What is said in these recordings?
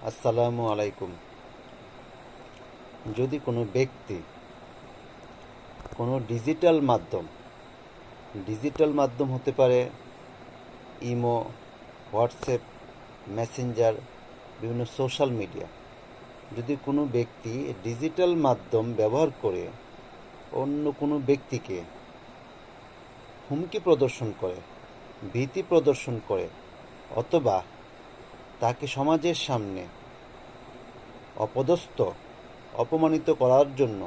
আসসালামু আলাইকুম। যদি কোনো ব্যক্তি কোনো ডিজিটাল মাধ্যম হতে পারে ইমো, হোয়াটসঅ্যাপ, মেসেঞ্জার, বিভিন্ন সোশ্যাল মিডিয়া, যদি কোনো ব্যক্তি ডিজিটাল মাধ্যম ব্যবহার করে অন্য কোনো ব্যক্তিকে হুমকি প্রদর্শন করে, ভীতি প্রদর্শন করে, অথবা তাকে সমাজের সামনে অপদস্থ, অপমানিত করার জন্য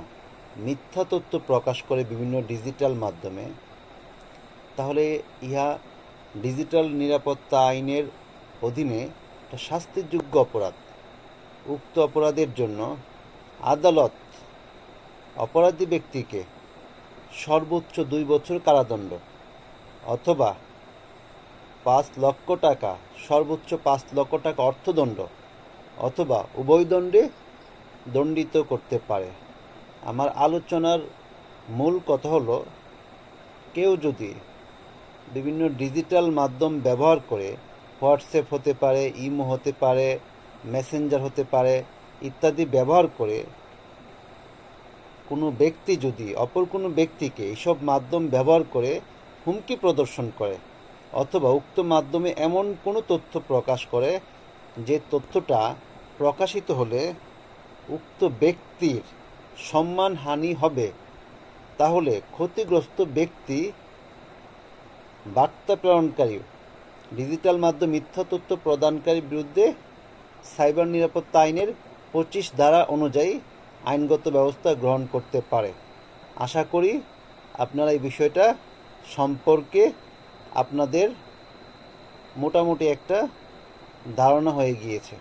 মিথ্যা তথ্য প্রকাশ করে বিভিন্ন ডিজিটাল মাধ্যমে, তাহলে ইহা ডিজিটাল নিরাপত্তা আইনের অধীনে একটা শাস্তিযোগ্য অপরাধ। উক্ত অপরাধের জন্য আদালত অপরাধী ব্যক্তিকে সর্বোচ্চ 2 বছর কারাদণ্ড অথবা 5 লক্ষ টাকা, সর্বোচ্চ 5 লক্ষ টাকা অর্থদণ্ড অথবা উভয় দণ্ডে দণ্ডিত করতে পারে। আমার আলোচনার মূল কথা হলো, কেউ যদি বিভিন্ন ডিজিটাল মাধ্যম ব্যবহার করে, হোয়াটসঅ্যাপ হতে পারে, ইমো হতে পারে, মেসেঞ্জার হতে পারে ইত্যাদি ব্যবহার করে কোনো ব্যক্তি যদি অপর কোনো ব্যক্তিকে এইসব মাধ্যম ব্যবহার করে হুমকি প্রদর্শন করে, অথবা উক্ত মাধ্যমে এমন কোনো তথ্য প্রকাশ করে যে তথ্যটা প্রকাশিত হলে উক্ত ব্যক্তির সম্মানহানি হবে, তাহলে ক্ষতিগ্রস্ত ব্যক্তি বার্তা প্রেরণকারী, ডিজিটাল মাধ্যম মিথ্যা তথ্য প্রদানকারীর বিরুদ্ধে সাইবার নিরাপত্তা আইনের 25 ধারা অনুযায়ী আইনগত ব্যবস্থা গ্রহণ করতে পারে। আশা করি আপনারা এই বিষয়টা সম্পর্কে আপনাদের মোটামুটি একটা ধারণা হয়ে গিয়েছে।